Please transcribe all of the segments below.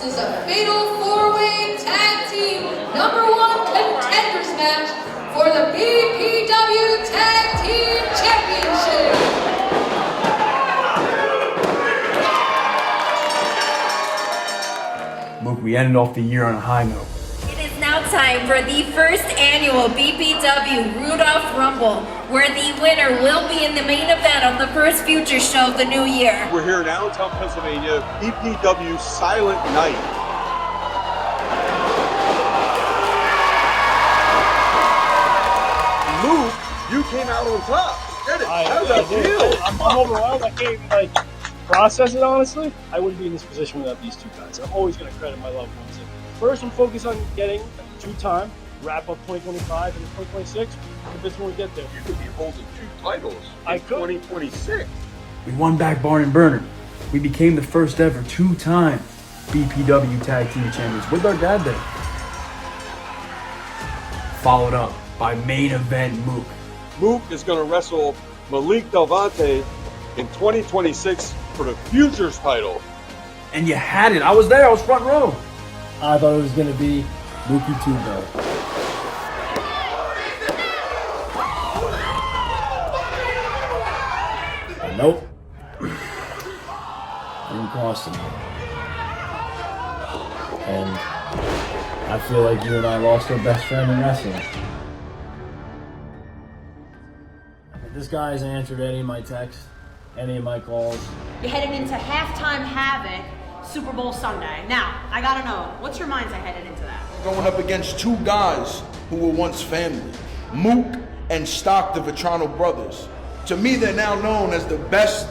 is a fatal four-way tag team #1 contenders match for the BPW Tag Team Championship. Look, we ended off the year on a high note. It is now time for the first annual BPW Rudolph Rumble, where the winner will be in the main event of the first Future Show of the new year. We're here in Allentown, Pennsylvania, BPW Silent Night. Luke, you came out on top. Get it? How does that feel? I'm overwhelmed. I can't even process it, honestly. I wouldn't be in this position without these two guys. I'm always going to credit my loved ones. First, I'm focused on getting two-time, wrap up 2025 and 2026. If it's when we get there. You could be holding 2 titles in 2026. We won back Barn and Burner. We became the first ever 2-time BPW Tag Team Champions with our dad there. Followed up by main event Mook. Mook is going to wrestle Malik Delvante in 2026 for the Futures title. And you had it. I was there. I was front row. I thought it was going to be Mookie Tubo. But nope. Didn't cost him. And I feel like you and I lost our best friend in wrestling. This guy hasn't answered any of my texts, any of my calls. You're heading into halftime Havoc, Super Bowl Sunday. Now, I gotta know, what's your mindset headed into that? Going up against 2 guys who were once family, Mook and Stock, the Vetrano brothers. To me, they're now known as the best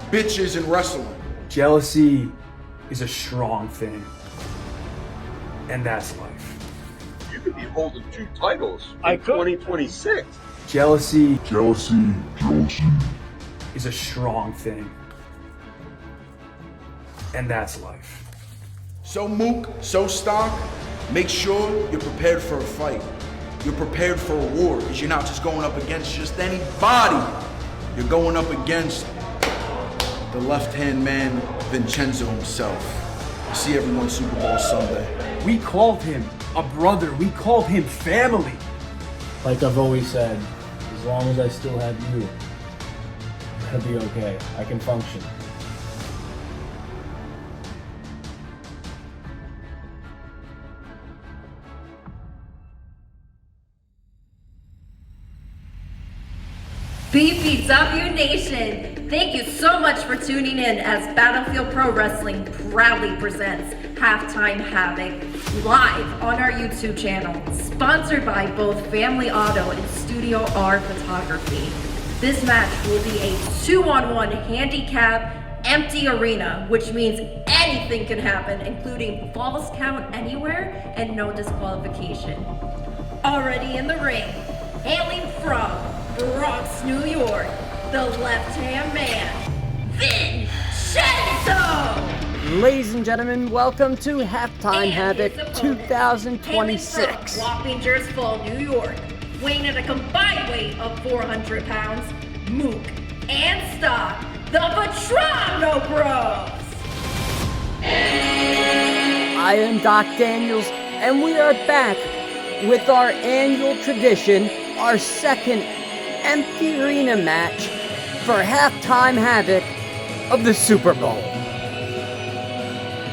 bitches in wrestling. Jealousy is a strong thing. And that's life. You could be holding 2 titles in 2026. Jealousy is a strong thing. And that's life. So Mook, so Stock, make sure you're prepared for a fight. You're prepared for a war, because you're not just going up against just anybody. You're going up against the left-hand man, Vincenzo himself. You see everyone Super Bowl Sunday. We called him a brother. We called him family. Like I've always said, as long as I still have you, I'll be okay. I can function. BPW Nation, thank you so much for tuning in as Battlefield Pro Wrestling proudly presents Halftime Havoc live on our YouTube channel, sponsored by both Family Auto and Studio R Photography. This match will be a 2-on-1 handicap empty arena, which means anything can happen, including falls count anywhere and no disqualification. Already in the ring, hailing from Bronx, New York, the left-hand man, Vincenzo! Ladies and gentlemen, welcome to Halftime Havoc 2026. Wappingers Fall, New York, weighing at a combined weight of 400 pounds, Mook and Stock, the Vetrano Bros! I am Doc Daniels, and we are back with our annual tradition, our second empty arena match for Halftime Havoc of the Super Bowl.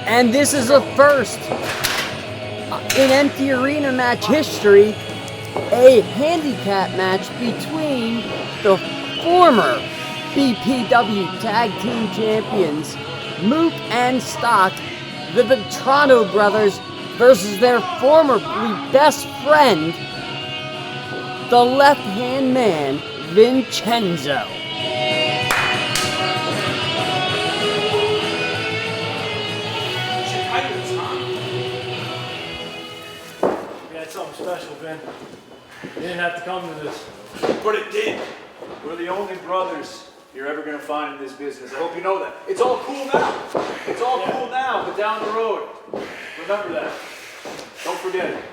And this is a first in empty arena match history, a handicap match between the former BPW Tag Team Champions, Mook and Stock, the Vetrano brothers, versus their former best friend, the left-hand man, Vincenzo. We had something special, Vin. You didn't have to come to this. But it did. We're the only brothers you're ever going to find in this business. I hope you know that. It's all cool now. It's all cool now, but down the road, remember that. Don't forget it.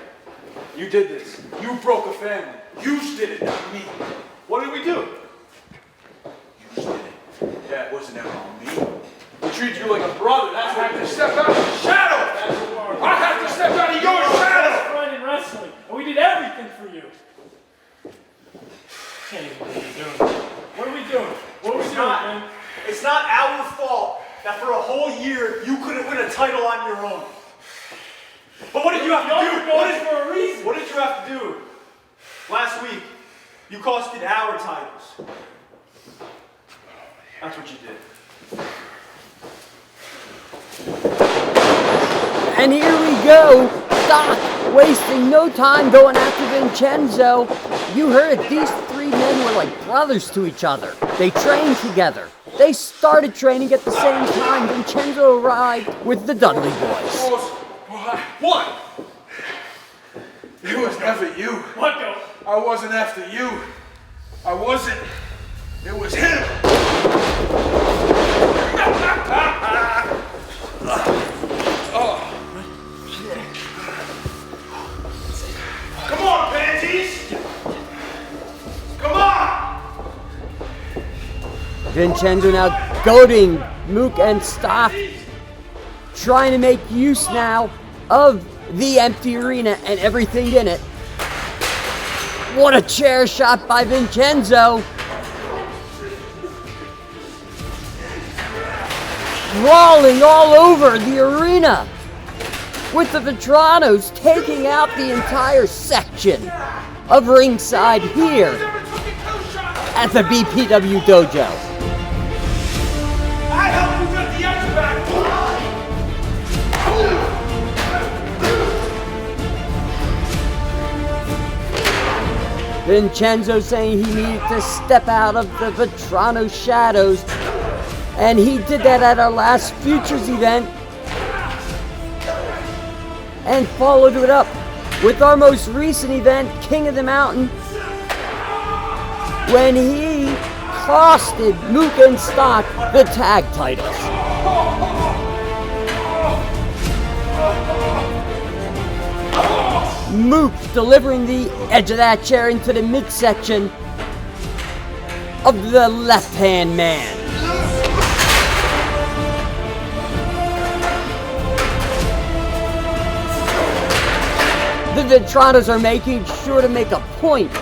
You did this. You broke a family. You did it, not me. What did we do? You did it. Yeah, it wasn't ever on me. We treat you like a brother. That's why you step out of the shadow. That's It's not our fault that for a whole year you couldn't win a title on your own. But what did you have to do? What did you have to do? Last week, you costed our titles. That's what you did. And here we go. Stock wasting no time going after Vincenzo. You heard it. These three men were like brothers to each other. They trained together. They started training at the same time. Vincenzo arrived with the Dudley boys. What? It was never you. What the? I wasn't after you. I wasn't. It was him. Come on, panties! Come on! Vincenzo now goading Mook and Stock, trying to make use now of the empty arena and everything in it. What a chair shot by Vincenzo. Brawling all over the arena, with the Vetranos taking out the entire section of ringside here at the BPW dojo. I helped you get the edge back. Vincenzo saying he needed to step out of the Vetrano shadows, and he did that at our last Futures event, and followed it up with our most recent event, King of the Mountain, when he costed Mook and Stock the tag titles. Mook delivering the edge of that chair into the midsection of the left-hand man. The Vetranos are making sure to make a point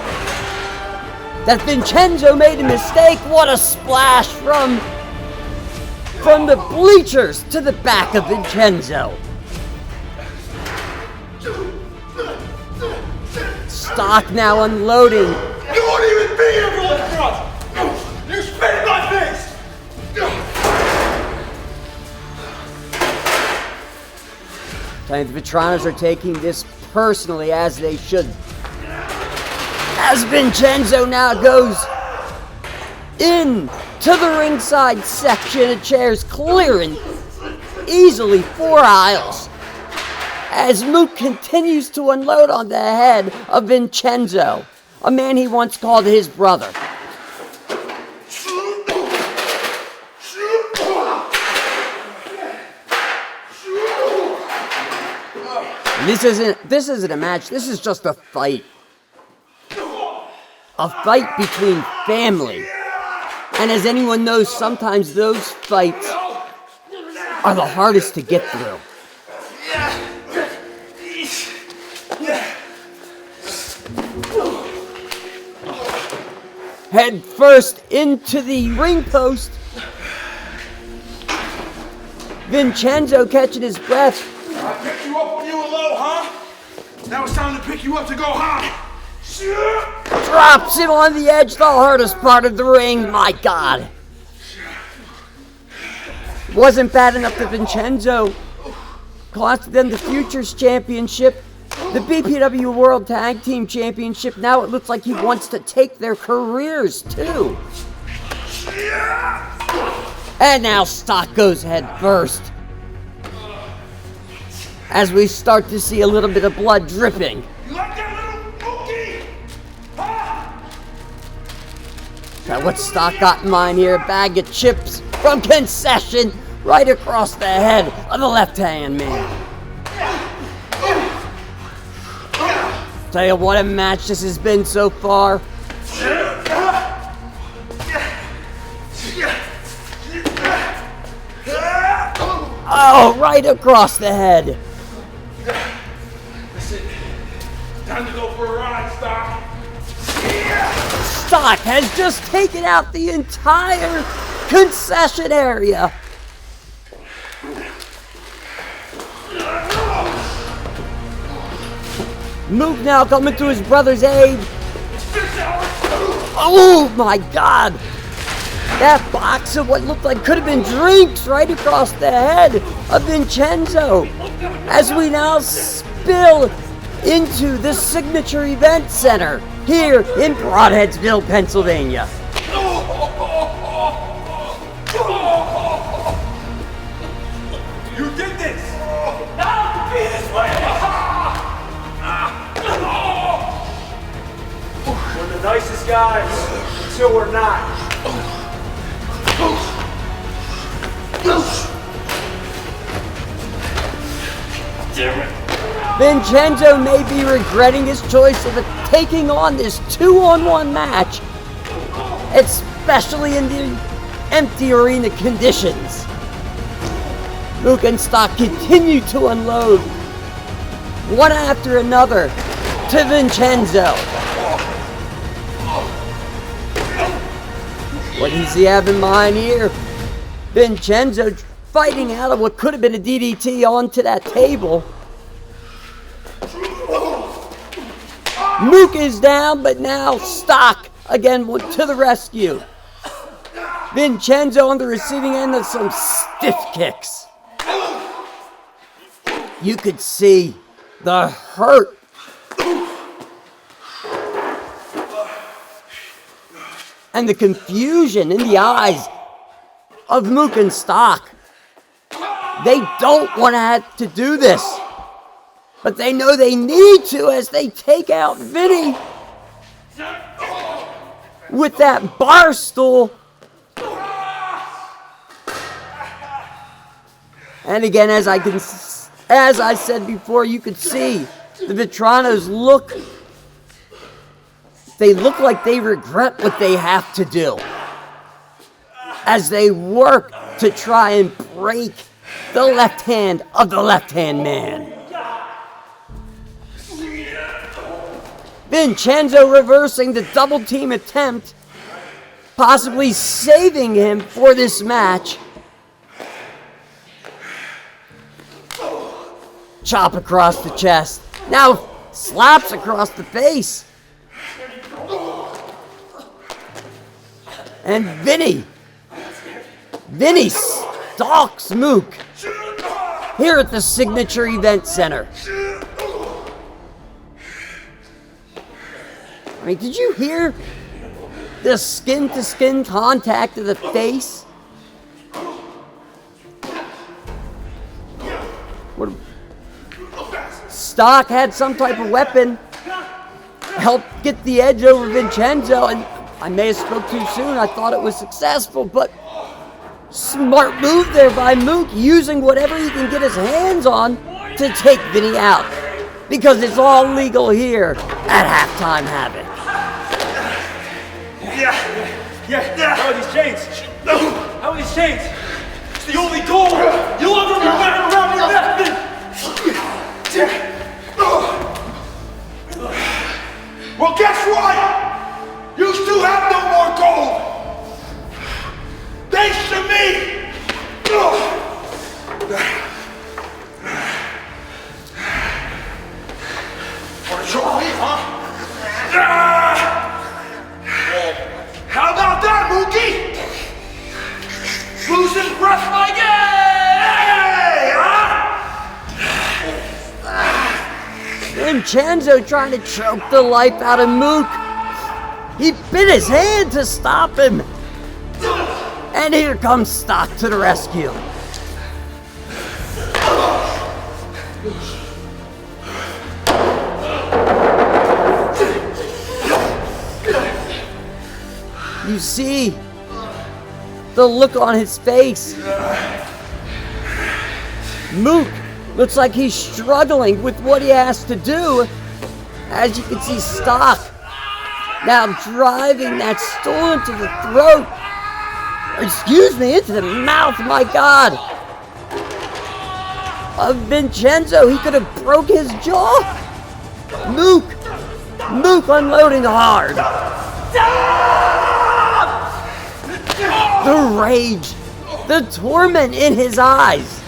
that Vincenzo made a mistake. What a splash from the bleachers to the back of Vincenzo. Stock now unloading. You won't even be here for the front! You spit in my face! The Vetranos are taking this personally, as they should. As Vincenzo now goes in to the ringside section of chairs, clearing easily 4 aisles, as Mook continues to unload on the head of Vincenzo, a man he once called his brother. This isn't a match, this is just a fight. A fight between family. And as anyone knows, sometimes those fights are the hardest to get through. Head first into the ring post. Vincenzo catching his breath. I picked you up when you were low, huh? Now it's time to pick you up to go high. Drops him on the edge, the hardest part of the ring. My God. Wasn't bad enough that Vincenzo cost them the Futures Championship, the BPW World Tag Team Championship. Now it looks like he wants to take their careers too. And now Stock goes head first, as we start to see a little bit of blood dripping. You like that little bookie? Now what Stock got in mind here? A bag of chips from concession right across the head of the left-hand man. Tell you what a match this has been so far. Oh, right across the head. That's it. Time to go for a ride, Stock. Stock has just taken out the entire concession area. Mook now coming to his brother's aid. Oh my God! That box of what looked like could have been drinks right across the head of Vincenzo. As we now spill into the signature event center here in Broadheadsville, Pennsylvania. You did this! Now be this way! We're the nicest guys until we're not. Vincenzo may be regretting his choice of taking on this 2-on-1 match, especially in the empty arena conditions. Mook and Stock continue to unload one after another to Vincenzo. What does he have in mind here? Vincenzo fighting out of what could have been a DDT onto that table. Mook is down, but now Stock again went to the rescue. Vincenzo on the receiving end of some stiff kicks. You could see the hurt and the confusion in the eyes of Mook and Stock. They don't want to have to do this, but they know they need to as they take out Vinny with that bar stool. And again, as I said before, you could see the Vetranos look like they regret what they have to do as they work to try and break the left hand of the left-hand man. Vincenzo reversing the double team attempt, possibly saving him for this match. Chop across the chest. Now slaps across the face. And Vinny stalks Mook here at the Signature Event Center. I mean, did you hear the skin-to-skin contact of the face? Stock had some type of weapon, helped get the edge over Vincenzo, and I may have spoke too soon. I thought it was successful, but smart move there by Mook, using whatever he can get his hands on to take Vinny out, because it's all legal here at Halftime Havoc. Yeah. How are these chains? How are these chains? It's the only goal you'll ever be wearing around your neck. Well, guess what? You still have no more gold. Thanks to me. Want a trophy, huh? How about that, Mookie? Losing breath like Vincenzo trying to choke the life out of Mook. He bit his hand to stop him. And here comes Stock to the rescue. You see the look on his face. Mook looks like he's struggling with what he has to do. As you can see, Stock now driving that stool into the throat. Into the mouth, my God. Of Vincenzo, he could have broke his jaw. Mook unloading hard. the rage, the torment in his eyes.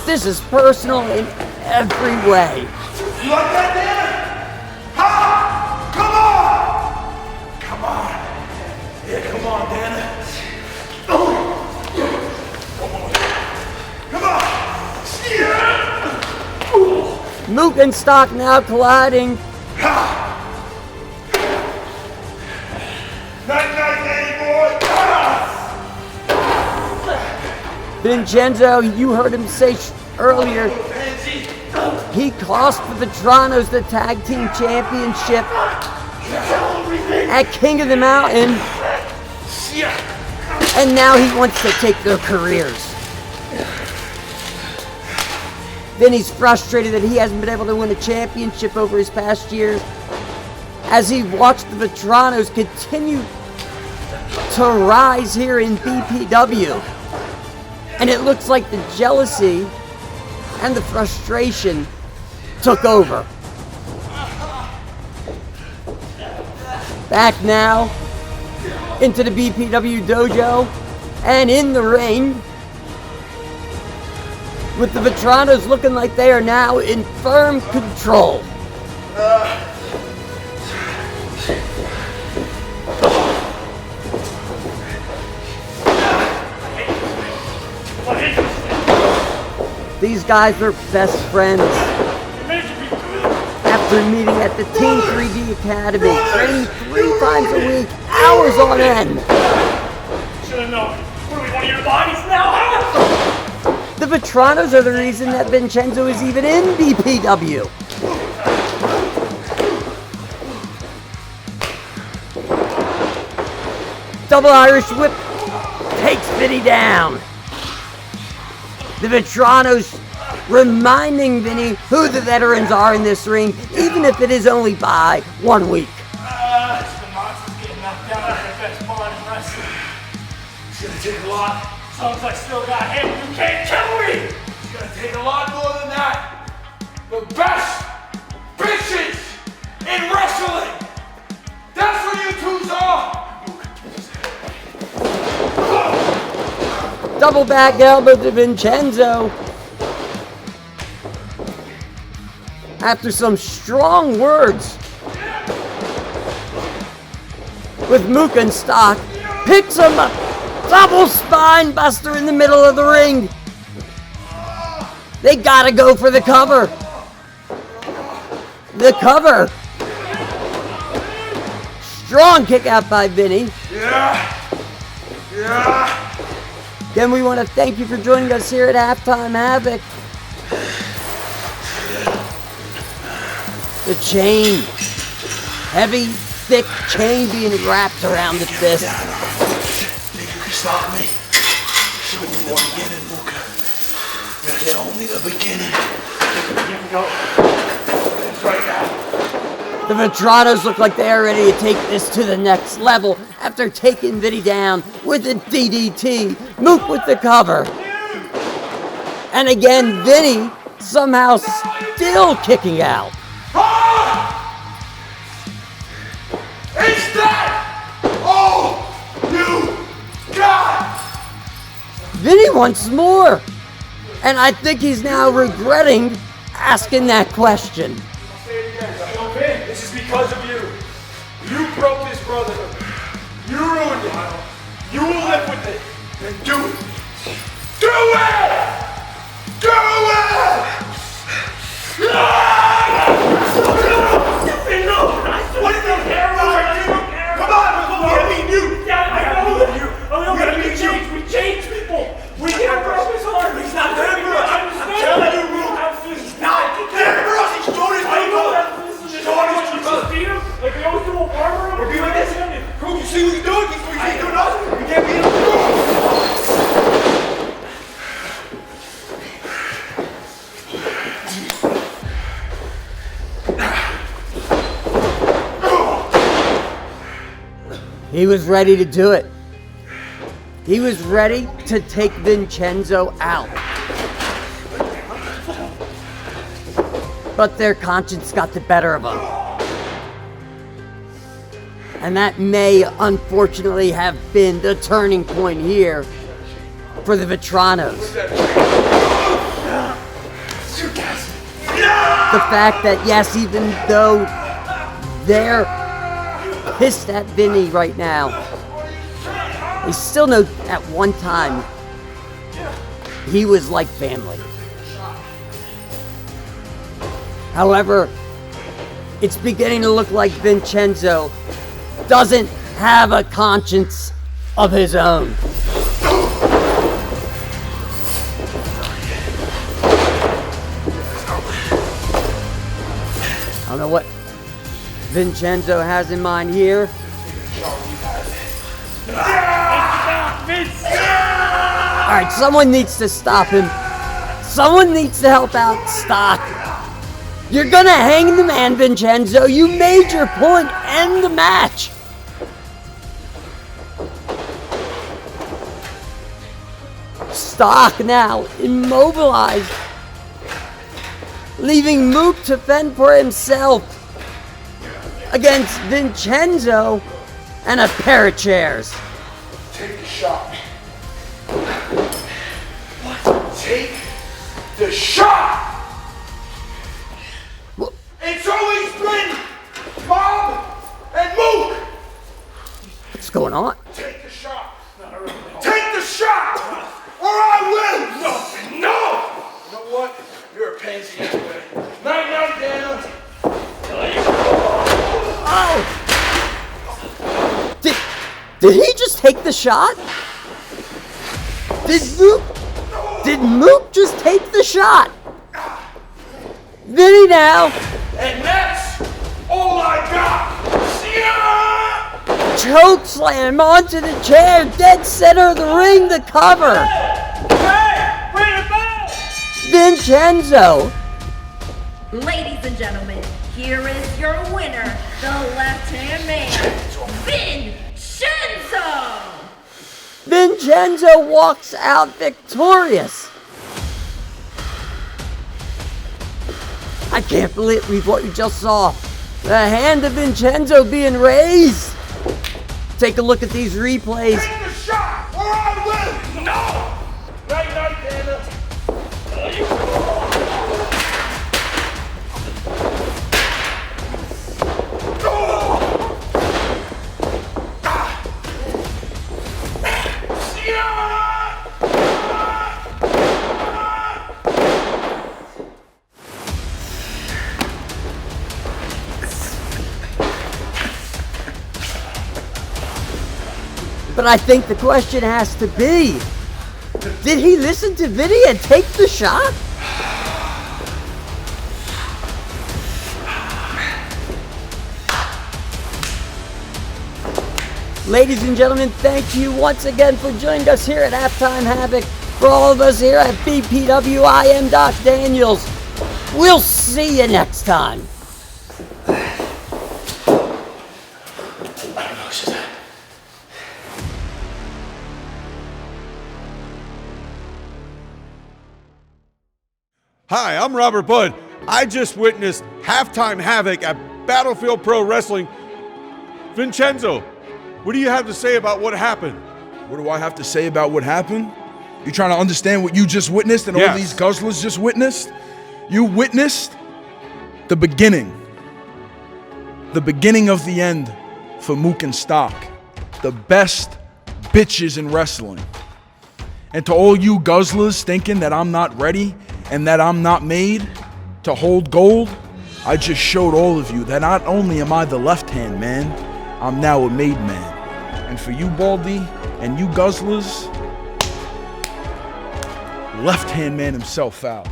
This is personal in every way. You like that, Dana? Ha! Come on! Come on. Yeah, come on, Dana. Come on! Mook and Stock now colliding. Vincenzo, you heard him say earlier, he cost the Vetranos the tag team championship at King of the Mountain, and now he wants to take their careers. Then he's frustrated that he hasn't been able to win a championship over his past years as he watched the Vetranos continue to rise here in BPW. And it looks like the jealousy and the frustration took over. Back now into the BPW dojo and in the ring with the Vetranos looking like they are now in firm control. These guys are best friends. After meeting at the Team 3D Academy, training 3 times a week, hours on end. Should have known. What are we, one of your bodies now, huh? The Vetranos are the reason that Vincenzo is even in BPW. Double Irish whip takes Vinny down. The Vetranos reminding Vinny who the veterans are in this ring, even if it is only by 1 week. The monster's getting knocked down by the best ball in wrestling. It's gonna take a lot. As long as I still got him, you can't kill me! It's gonna take a lot more than that. The best bitches in wrestling. That's what you twos are. Double back elbow to Vincenzo. After some strong words with Mook and Stock, picks him up. Double spine buster in the middle of the ring. They gotta go for the cover. The cover. Strong kick out by Vinny. Yeah. Again, we want to thank you for joining us here at Halftime Havoc. The chain. Heavy, thick chain being wrapped around the fist. Think you can stop me? Show me the beginning, Luca. We're get only the beginning. Here we go. It's right now. The Vetranos look like they are ready to take this to the next level after taking Vinny down with a DDT. Mook with the cover. And again, Vinny somehow still kicking out. Is that all you got? Vinny wants more. And I think he's now regretting asking that question. I'll say it again. This is because of you. You broke this brotherhood. You ruined it. You will live with it. Then do it. Do it! Do it! What is this hair? Come on, we're beating you. Yeah, I know that. We change people. We can't broke his heart. He's not there for us. I'm telling you, he's not there for us. He's showing his people. Beat him like we always do a farmer. We're doing this. Bro, you see what he's doing? He's doing us. We can't beat him. He was ready to do it. He was ready to take Vincenzo out. but their conscience got the better of them. And that may unfortunately have been the turning point here for the Vetranos. The fact that, yes, even though they're pissed at Vinny right now, they still know at one time he was like family. However, it's beginning to look like Vincenzo doesn't have a conscience of his own. I don't know what Vincenzo has in mind here. Alright, someone needs to stop him. Someone needs to help out Stock. You're gonna hang the man, Vincenzo. You made your point. End the match. Stock now immobilized, leaving Mook to fend for himself against Vincenzo and a pair of chairs. Take the shot. What? Take the shot! What? It's always been Bob and Mook! What's going on? Take the shot! Take the shot! Or I will! No! No! You know what? You're a pansy anyway. Night, Dana! Oh! Did he just take the shot? Did Mook just take the shot? Vinny now! And that's all I got! Choke slam onto the chair, dead center of the ring, the cover. Hey! Bring it back! Vincenzo. Ladies and gentlemen, here is your winner, the left-hand man, Vincenzo! Vincenzo walks out victorious. I can't believe what we just saw. The hand of Vincenzo being raised. Take a look at these replays. Take the shot, or I will! No! Night, Dana. But I think the question has to be, did he listen to Vinny and take the shot? Ladies and gentlemen, thank you once again for joining us here at Halftime Havoc. For all of us here at BPW, I am Doc Daniels. We'll see you next time. Hi, I'm Robert Budd. I just witnessed Halftime Havoc at Battlefield Pro Wrestling. Vincenzo, what do you have to say about what happened? What do I have to say about what happened? You trying to understand what you just witnessed and all these guzzlers just witnessed? You witnessed the beginning of the end for Mook and Stock, the best bitches in wrestling. And to all you guzzlers thinking that I'm not ready and that I'm not made to hold gold, I just showed all of you that not only am I the left-hand man, I'm now a made man. And for you, Baldy, and you guzzlers, left-hand man himself out.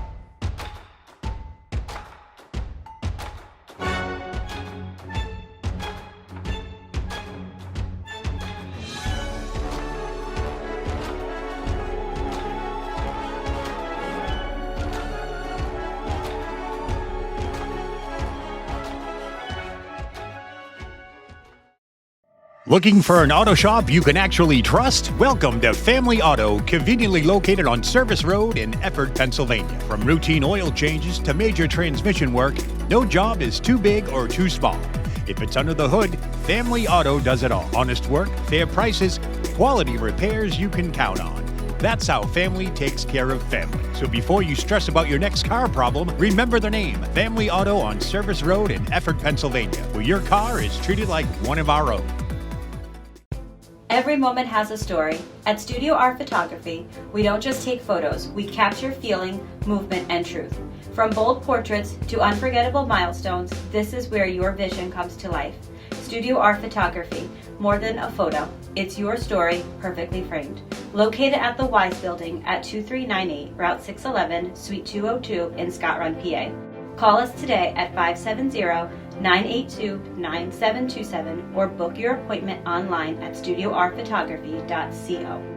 Looking for an auto shop you can actually trust? Welcome to Family Auto, conveniently located on Service Road in Efford, Pennsylvania. From routine oil changes to major transmission work, no job is too big or too small. If it's under the hood, Family Auto does it all. Honest work, fair prices, quality repairs you can count on. That's how Family takes care of family. So before you stress about your next car problem, remember the name, Family Auto on Service Road in Efford, Pennsylvania, where your car is treated like one of our own. Every moment has a story. At Studio Art Photography, we don't just take photos, we capture feeling, movement, and truth. From bold portraits to unforgettable milestones, this is where your vision comes to life. Studio Art Photography, more than a photo. It's your story, perfectly framed. Located at the Wise Building at 2398 Route 611, Suite 202 in Scott Run, PA. Call us today at 570-982-9727 or book your appointment online at studioartphotography.co.